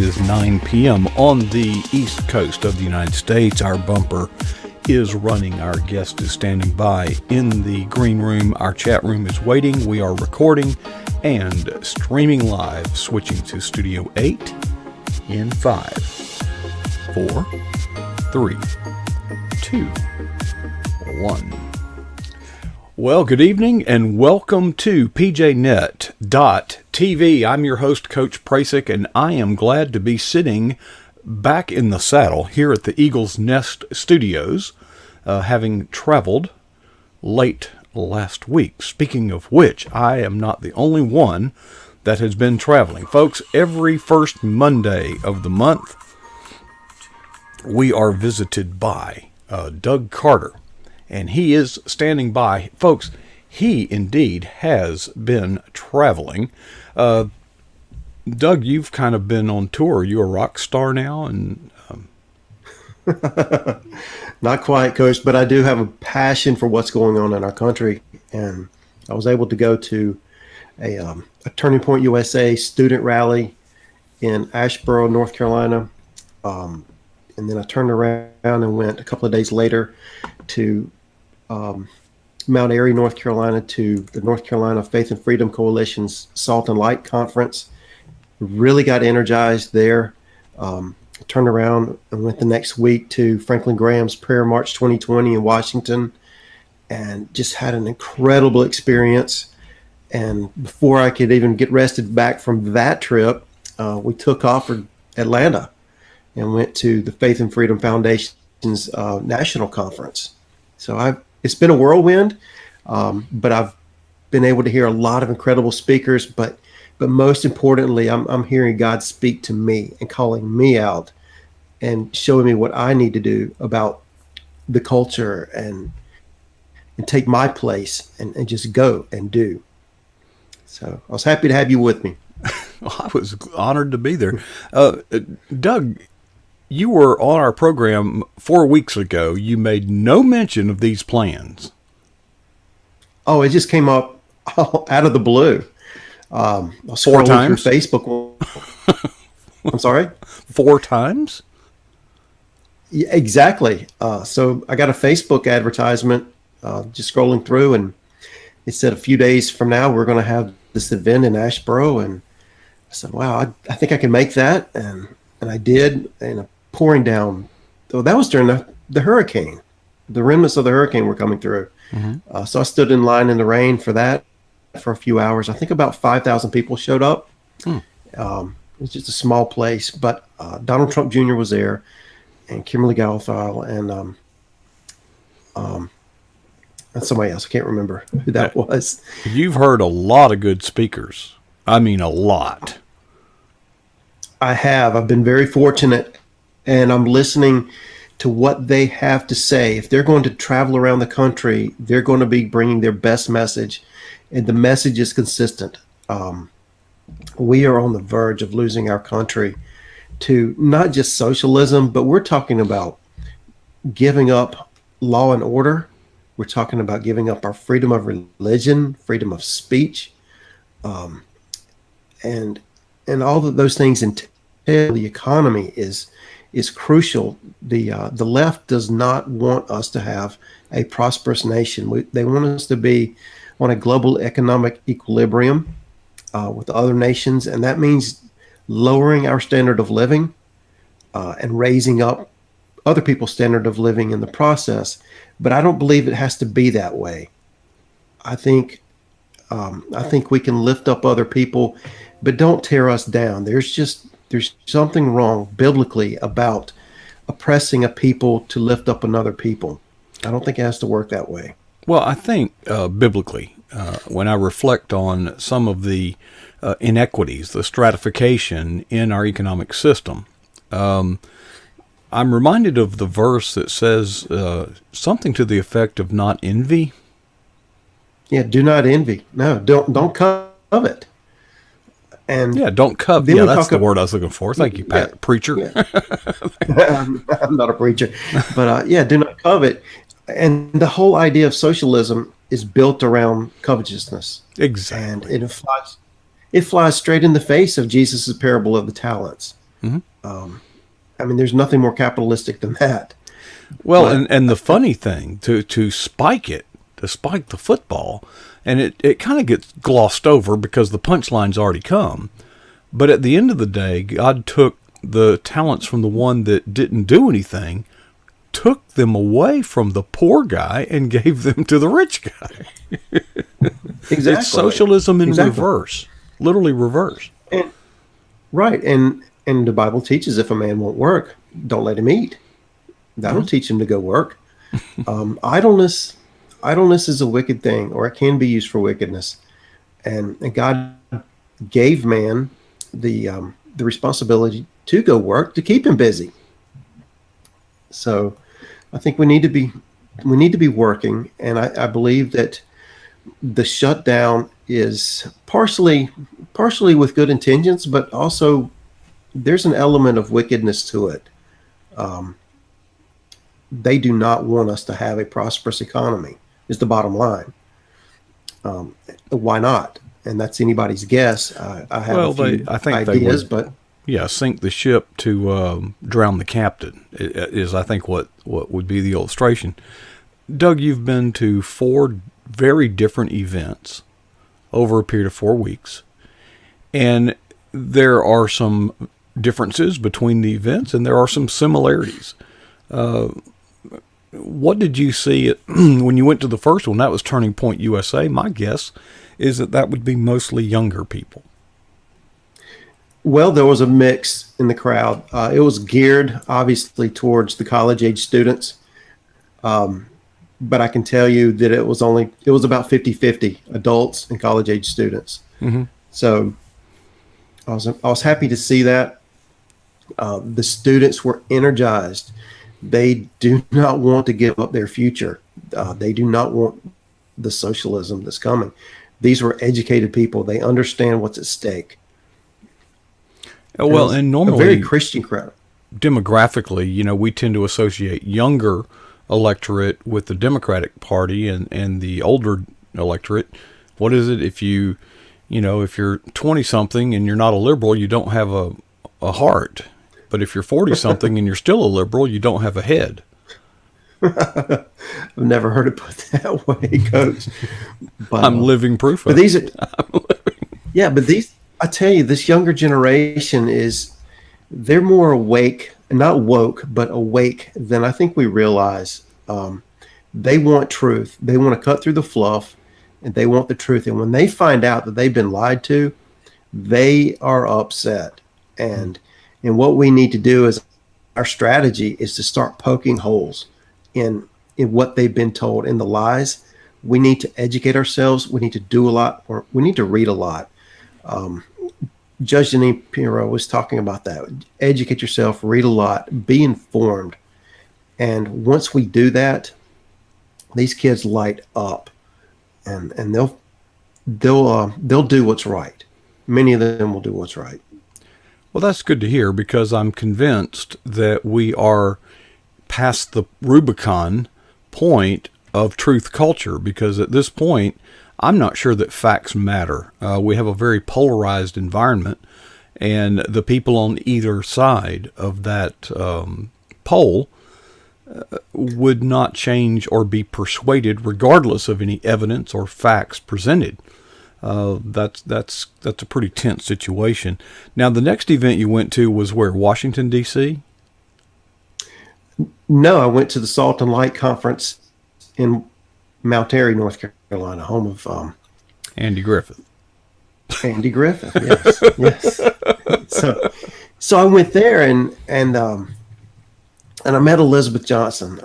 is 9 p.m. on the East Coast of the United States. Our bumper is running. Our guest is standing by in the green room. Our chat room is waiting. We are recording and streaming live, switching to Studio 8 in 5, 4, 3, 2, 1. Well, good evening and welcome to PJNet.TV. I'm your host, Coach Prasick, and I am glad to be sitting back in the saddle here at the Eagle's Nest Studios, having traveled late last week. Speaking of which, I am not the only one that has been traveling. Folks, every first Monday of the month, we are visited by Doug Carter. And he is standing by. Folks, he indeed has been traveling. Doug, you've kind of been on tour. Are you a rock star now? And Not quite, Coach, but I do have a passion for what's going on in our country. And I was able to go to a Turning Point USA student rally in Asheboro, North Carolina. And then I turned around and went a couple of days later to Mount Airy, North Carolina, to the North Carolina Faith and Freedom Coalition's Salt and Light Conference. Really got energized there. Turned around and went the next week to Franklin Graham's Prayer March 2020 in Washington, and just had an incredible experience. And before I could even get rested back from that trip, we took off for Atlanta and went to the Faith and Freedom Foundation's national conference. So it's been a whirlwind, but I've been able to hear a lot of incredible speakers. But most importantly, I'm hearing God speak to me and calling me out and showing me what I need to do about the culture and take my place and just go and do. So I was happy to have you with me. Well, I was honored to be there. Doug, you were on our program 4 weeks ago. You made no mention of these plans. Oh, it just came up out of the blue. I was 4 scrolling times? through Facebook. I'm sorry? 4 times? Yeah, exactly. So I got a Facebook advertisement just scrolling through, and it said a few days from now we're going to have this event in Asheboro. And I said, wow, I think I can make that. And I did, and pouring down. So that was during the hurricane. The remnants of the hurricane were coming through. Mm-hmm. So I stood in line in the rain for that for a few hours. I think about 5,000 people showed up. It was just a small place, but Donald Trump Jr. was there, and Kimberly Guilfoyle, and somebody else. I can't remember who that was. You've heard a lot of good speakers. I mean, a lot. I have. I've been very fortunate, and I'm listening to what they have to say. If they're going to travel around the country, they're going to be bringing their best message, and the message is consistent. We are on the verge of losing our country to not just socialism, but we're talking about giving up law and order. We're talking about giving up our freedom of religion, freedom of speech, and all of those things entail the economy is crucial. The left does not want us to have a prosperous nation. They want us to be on a global economic equilibrium with other nations, and that means lowering our standard of living and raising up other people's standard of living in the process. But I don't believe it has to be that way. I think we can lift up other people, but don't tear us down. There's something wrong biblically about oppressing a people to lift up another people. I don't think it has to work that way. Well, I think biblically, when I reflect on some of the inequities, the stratification in our economic system, I'm reminded of the verse that says something to the effect of not envy. Yeah, do not envy. No, don't covet. And yeah, don't covet. Yeah, that's the word I was looking for. Thank you, Pat. Preacher. Yeah. I'm not a preacher, but do not covet. And the whole idea of socialism is built around covetousness. Exactly. And it flies straight in the face of Jesus' parable of the talents. I mean, there's nothing more capitalistic than that. Well, But and the funny thing to spike the football, and it kind of gets glossed over because the punchline's already come. But at the end of the day, God took the talents from the one that didn't do anything, took them away from the poor guy, and gave them to the rich guy. exactly, It's socialism in exactly. reverse, literally reverse. And, right, and the Bible teaches if a man won't work, don't let him eat. That'll teach him to go work. Idleness is a wicked thing, or it can be used for wickedness. And God gave man the responsibility to go work to keep him busy. So I think we need to be working, and I believe that the shutdown is partially with good intentions, but also there's an element of wickedness to it. They do not want us to have a prosperous economy, is the bottom line. Why not? And that's anybody's guess. I have Well, a few I think they ideas, would, but yeah, sink the ship to drown the captain is, I think, what would be the illustration. Doug, you've been to 4 very different events over a period of 4 weeks, and there are some differences between the events, and there are some similarities. What did you see when you went to the first one? That was Turning Point USA. My guess is that would be mostly younger people. well, there was a mix in the crowd. It was geared obviously towards the college age students. But I can tell you that it was about 50-50 adults and college age students. Mm-hmm. So I was happy to see that. The students were energized. They do not want to give up their future. They do not want the socialism that's coming. These were educated people. They understand what's at stake. Well, and A normally, very Christian crowd. demographically, we tend to associate younger electorate with the Democratic Party and the older electorate. What is it? If if you're 20 something and you're not a liberal, you don't have a heart. But if you're 40 something and you're still a liberal, you don't have a head. I've never heard it put that way, Coach. But I'm living proof but of these it. are yeah, but I tell you, this younger generation they're more awake, not woke, but awake than I think we realize. They want truth. They want to cut through the fluff, and they want the truth. And when they find out that they've been lied to, they are upset. And what we need to do is our strategy is to start poking holes in what they've been told, in the lies. We need to educate ourselves. We need to do a lot, or we need to read a lot. Judge Janine Pirro was talking about that. Educate yourself, read a lot, be informed. And once we do that, these kids light up, and they'll do what's right. Many of them will do what's right. Well, that's good to hear, because I'm convinced that we are past the Rubicon point of truth culture, because at this point, I'm not sure that facts matter. We have a very polarized environment, and the people on either side of that pole would not change or be persuaded regardless of any evidence or facts presented. That's a pretty tense situation. Now, the next event you went to was where? Washington, D.C.? No, I went to the Salt and Light Conference in Mount Airy, North Carolina, home of Andy Griffith. Andy Griffith. Yes, yes. So I went there and I met Elizabeth Johnson.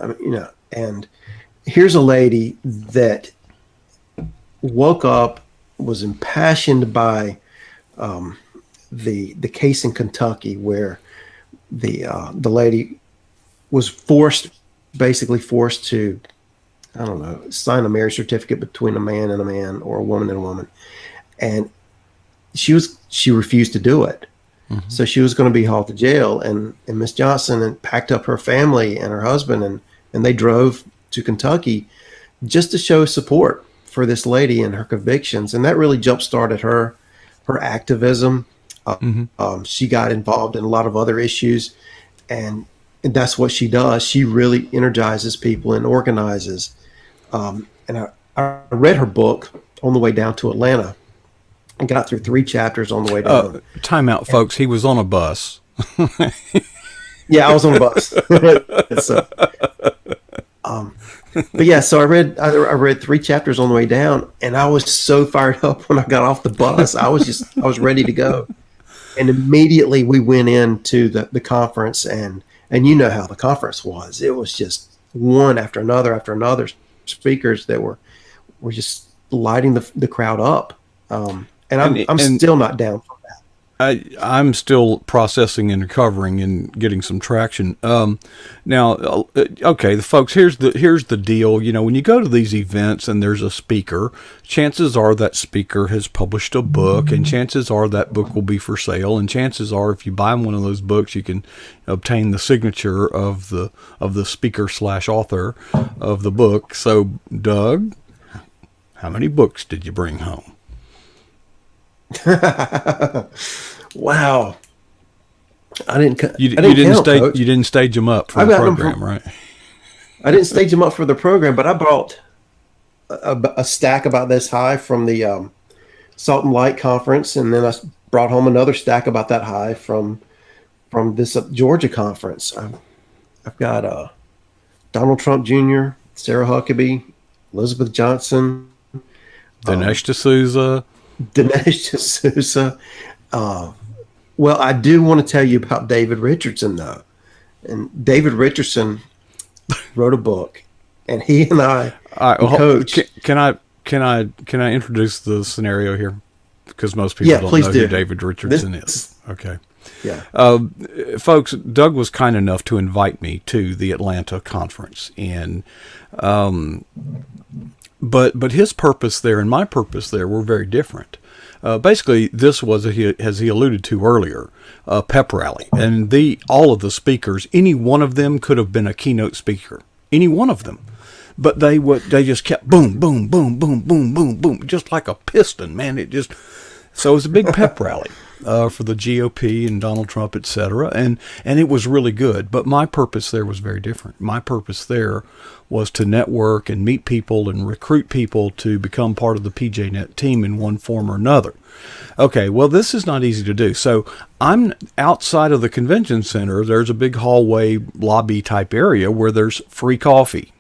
And here's a lady that woke up, was impassioned by the case in Kentucky where the lady was basically forced to, I don't know, sign a marriage certificate between a man and a man, or a woman and a woman, and she refused to do it. Mm-hmm. So she was going to be hauled to jail, and Miss Johnson packed up her family and her husband, and they drove to Kentucky just to show support for this lady and her convictions, and that really jump started her activism. She got involved in a lot of other issues, and that's what she does. She really energizes people and organizes. And I read her book on the way down to Atlanta and got through 3 chapters on the way down. Time out, folks. He was on a bus. Yeah, I was on a bus. So, but yeah, so I read 3 chapters on the way down, and I was so fired up when I got off the bus. I was ready to go. And immediately we went into the conference, and you know how the conference was. It was just one after another speakers that were just lighting the crowd up. And I'm still not down for that. I'm still processing and recovering and getting some traction. Now, okay, the folks, here's the deal. You know, when you go to these events and there's a speaker, chances are that speaker has published a book, and chances are that book will be for sale. And chances are, if you buy one of those books, you can obtain the signature of the speaker/author of the book. So, Doug, how many books did you bring home? Wow. You didn't stage them up for the program, right? I didn't stage them up for the program, but I brought a stack about this high from the Salt and Light conference, and then I brought home another stack about that high from this Georgia conference. I've got Donald Trump Jr., Sarah Huckabee, Elizabeth Johnson, Dinesh D'Souza. Well, I do want to tell you about David Richardson, though. And David Richardson wrote a book, and he and I coach. Can I introduce the scenario here? Because most people don't know who David Richardson is. Okay. Yeah. Folks, Doug was kind enough to invite me to the Atlanta conference, and but his purpose there and my purpose there were very different. Basically, this was, as he alluded to earlier, a pep rally, and all of the speakers, any one of them could have been a keynote speaker, any one of them, but they just kept boom, boom, boom, boom, boom, boom, boom, just like a piston, man. So it was a big pep rally for the GOP and Donald Trump, etc., and it was really good. But my purpose there was very different. My purpose there was to network and meet people and recruit people to become part of the PJNet team in one form or another. Okay, well, this is not easy to do. So I'm outside of the convention center. There's a big hallway lobby type area where there's free coffee.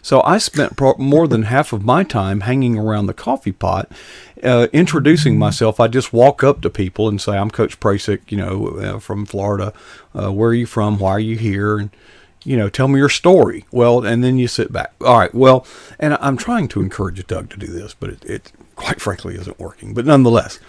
So I spent more than half of my time hanging around the coffee pot, introducing myself. I just walk up to people and say, I'm Coach Prasick, from Florida. Where are you from? Why are you here? And, tell me your story. Well, and then you sit back. All right, well, and I'm trying to encourage Doug to do this, but it quite frankly isn't working. But nonetheless,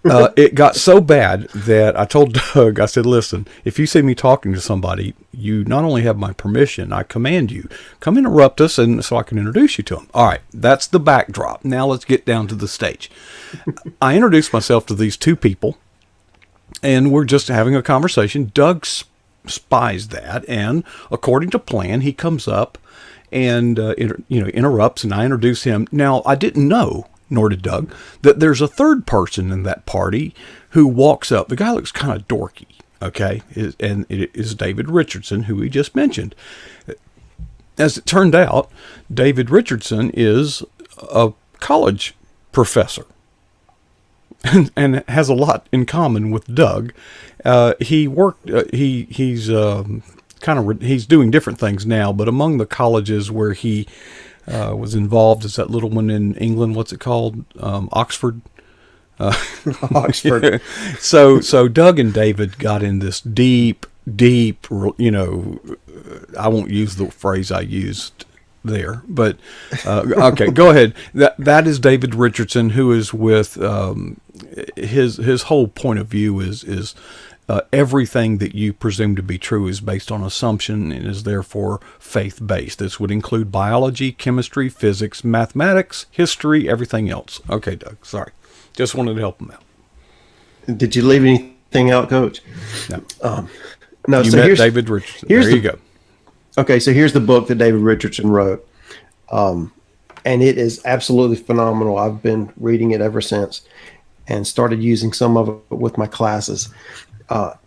it got so bad that I told Doug, I said, listen, if you see me talking to somebody, you not only have my permission, I command you, come interrupt us and so I can introduce you to them. All right, that's the backdrop. Now let's get down to the stage. I introduced myself to these 2 people, and we're just having a conversation. Doug spies that, and according to plan, he comes up and interrupts, and I introduce him. Now, I didn't know, nor did Doug, that there's a third person in that party who walks up. The guy looks kind of dorky, okay? And it is David Richardson, who we just mentioned. As it turned out, David Richardson is a college professor and has a lot in common with Doug. He worked, he's doing different things now, but among the colleges where he was involved is that little one in England. What's it called? Oxford. Oxford. Yeah. So Doug and David got in this deep, I won't use the phrase I used there, but okay, go ahead. That is David Richardson, who is with his whole point of view is everything that you presume to be true is based on assumption and is therefore faith-based. This would include biology, chemistry, physics, mathematics, history, everything else. Okay, Doug, sorry. Just wanted to help him out. Did you leave anything out, Coach? No. No. You so met David Richardson. There you go. Okay, so here's the book that David Richardson wrote. And it is absolutely phenomenal. I've been reading it ever since. and started using some of it with my classes.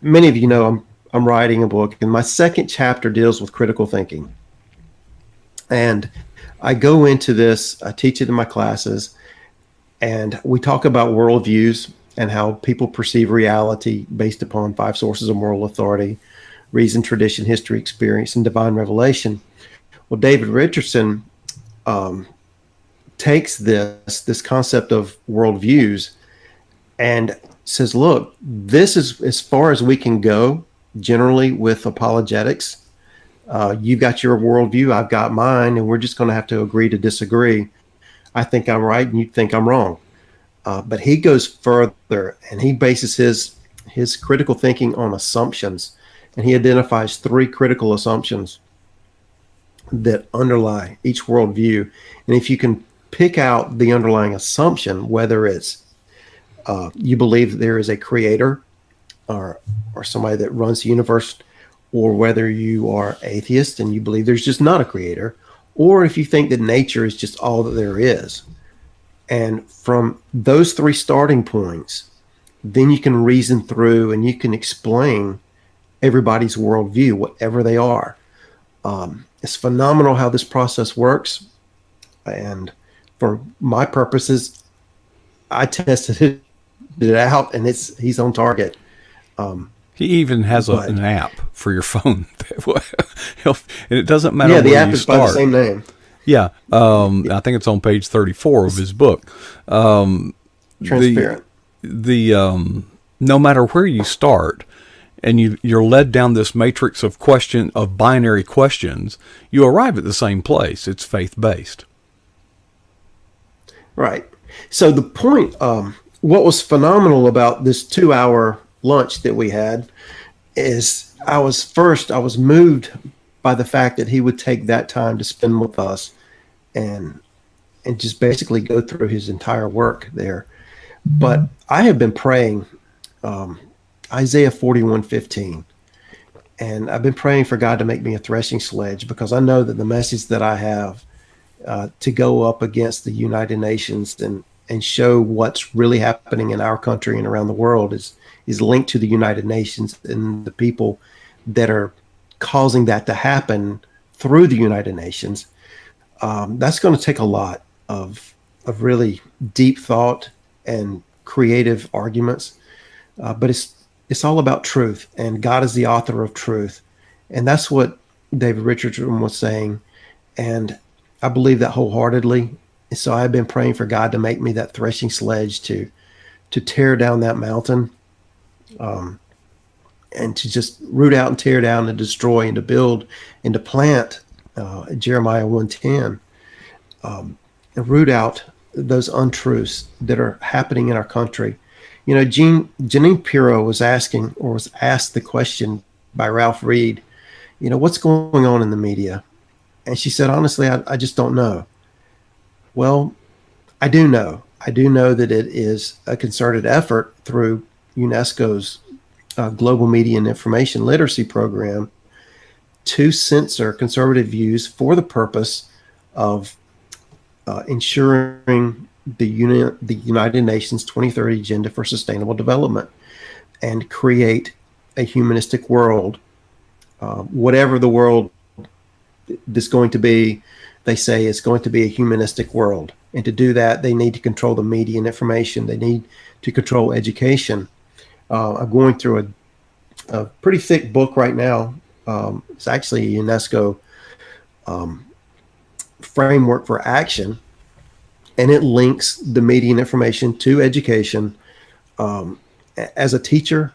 Many of you know I'm writing a book, and my second chapter deals with critical thinking. And I go into this, I teach it in my classes, and we talk about worldviews and how people perceive reality based upon 5 sources of moral authority: reason, tradition, history, experience, and divine revelation. Well, David Richardson takes this concept of worldviews and says, look, this is as far as we can go generally with apologetics. You've got your worldview, I've got mine, and we're just going to have to agree to disagree. I think I'm right and you think I'm wrong. But he goes further, and he bases his critical thinking on assumptions. And he identifies 3 critical assumptions that underlie each worldview. And if you can pick out the underlying assumption, whether it's you believe there is a creator or somebody that runs the universe, or whether you are atheist and you believe there's just not a creator, or if you think that nature is just all that there is. And from those 3 starting points, then you can reason through and you can explain everybody's worldview, whatever they are. It's phenomenal how this process works. And for my purposes, I tested it out, and he's on target. He even has an app for your phone. And it doesn't matter where you start. Yeah, the app is by the same name. Yeah. I think it's on page 34 of his book. Transparent. No matter where you start, and you're led down this matrix of binary questions, you arrive at the same place. It's faith-based. Right. So the point, what was phenomenal about this 2-hour lunch that we had is I was moved by the fact that he would take that time to spend with us and just basically go through his entire work there. But I have been praying Isaiah 41:15, and I've been praying for God to make me a threshing sledge, because I know that the message that I have to go up against the United Nations and show what's really happening in our country and around the world is linked to the United Nations and the people that are causing that to happen through the United Nations. That's going to take a lot of really deep thought and creative arguments, but it's all about truth, and God is the author of truth, and that's what David Richardson was saying, and I believe that wholeheartedly. So I've been praying for God to make me that threshing sledge to tear down that mountain, and to just root out and tear down and destroy and to build and to plant, Jeremiah 1:10, and root out those untruths that are happening in our country. You know, Jeanine Pirro was asked the question by Ralph Reed, you know, what's going on in the media? And she said, honestly, I just don't know. Well, I do know. I do know that it is a concerted effort through UNESCO's Global Media and Information Literacy Program to censor conservative views for the purpose of ensuring the United Nations 2030 Agenda for Sustainable Development and create a humanistic world. Whatever the world is going to be, they say it's going to be a humanistic world. And to do that, they need to control the media and information. They need to control education. I'm going through a pretty thick book right now. It's actually a UNESCO framework for action, and it links the media and information to education. As a teacher,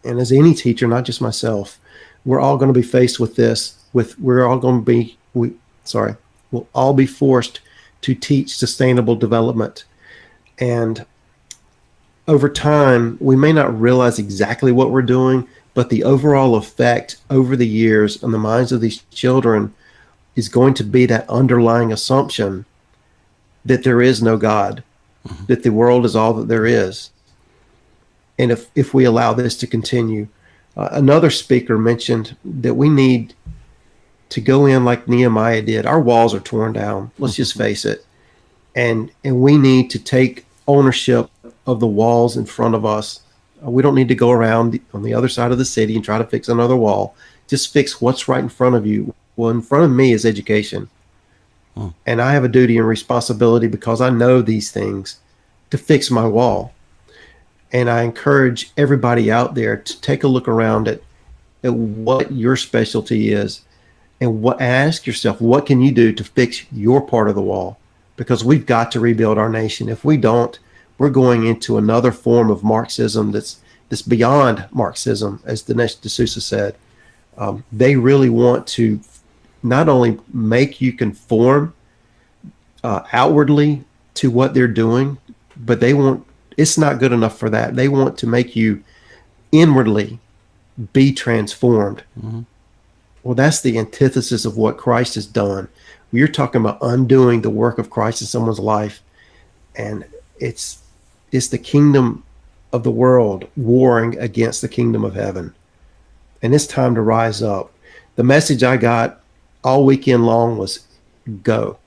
and as any teacher, not just myself, we're all going to be faced with this. We'll all be forced to teach sustainable development. And over time, we may not realize exactly what we're doing, but the overall effect over the years on the minds of these children is going to be that underlying assumption that there is no God, that the world is all that there is. And if we allow this to continue, another speaker mentioned that we need to go in like Nehemiah did. Our walls are torn down. Let's just face it. And we need to take ownership of the walls in front of us. We don't need to go around on the other side of the city and try to fix another wall. Just fix what's right in front of you. Well, in front of me is education. And I have a duty and responsibility, because I know these things, to fix my wall. And I encourage everybody out there to take a look around at what your specialty is, and ask yourself, what can you do to fix your part of the wall? Because we've got to rebuild our nation. If we don't, we're going into another form of Marxism that's beyond Marxism, as Dinesh D'Souza said. They really want to not only make you conform outwardly to what they're doing, but it's not good enough for that. They want to make you inwardly be transformed. Mm-hmm. Well, that's the antithesis of what Christ has done. You're talking about undoing the work of Christ in someone's life, and it's the kingdom of the world warring against the kingdom of heaven. And it's time to rise up. The message I got all weekend long was go.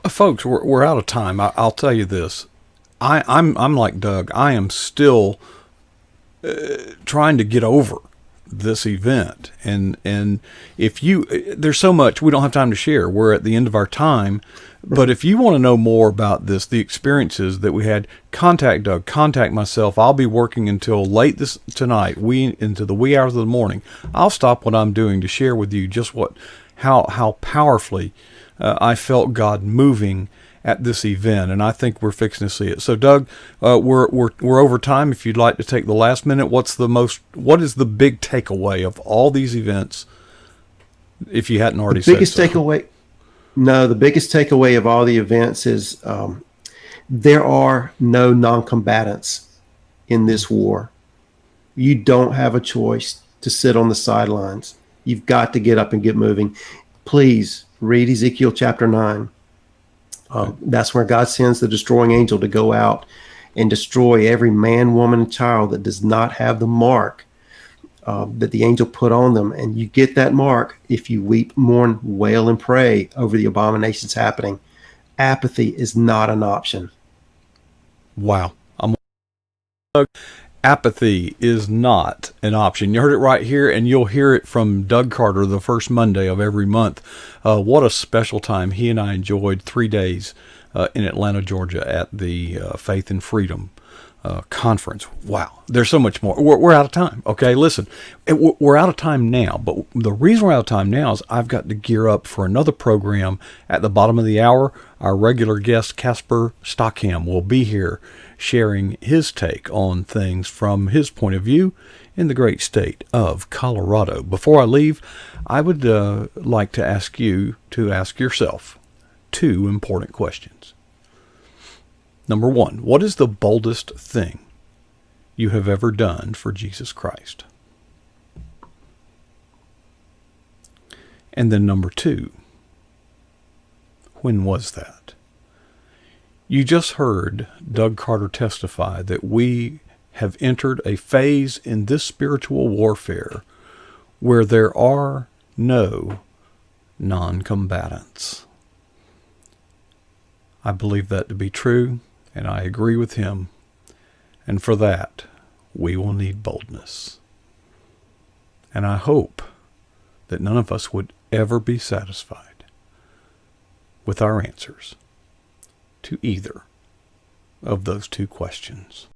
Folks, we're out of time. I'll tell you this. I'm like Doug. I am still trying to get over this event, and if there's so much we don't have time to share. We're at the end of our time. But if you want to know more about this, the experiences that we had, contact Doug, contact myself. I'll be working until late tonight, into the wee hours of the morning. I'll stop what I'm doing to share with you just how powerfully I felt God moving at this event, and I think we're fixing to see it. So, Doug, we're over time. If you'd like to take the last minute, what is the big takeaway of all these events? If you hadn't already said so. The biggest takeaway of all the events is there are no non-combatants in this war. You don't have a choice to sit on the sidelines. You've got to get up and get moving. Please read Ezekiel chapter 9. That's where God sends the destroying angel to go out and destroy every man, woman, and child that does not have the mark that the angel put on them. And you get that mark if you weep, mourn, wail, and pray over the abominations happening. Apathy is not an option. Wow. Apathy is not an option. You heard it right here, and you'll hear it from Doug Carter the first Monday of every month. What a special time he and I enjoyed 3 days in Atlanta, Georgia at the Faith and Freedom conference. Wow, there's so much more. We're out of time. Okay, listen, we're out of time now, but the reason we're out of time now is I've got to gear up for another program at the bottom of the hour. Our regular guest, Casper Stockham, will be here sharing his take on things from his point of view in the great state of Colorado. Before I leave, I would like to ask you to ask yourself 2 important questions. Number 1, what is the boldest thing you have ever done for Jesus Christ? And then number 2, when was that? You just heard Doug Carter testify that we have entered a phase in this spiritual warfare where there are no non-combatants. I believe that to be true, and I agree with him. And for that, we will need boldness. And I hope that none of us would ever be satisfied with our answers to either of those 2 questions.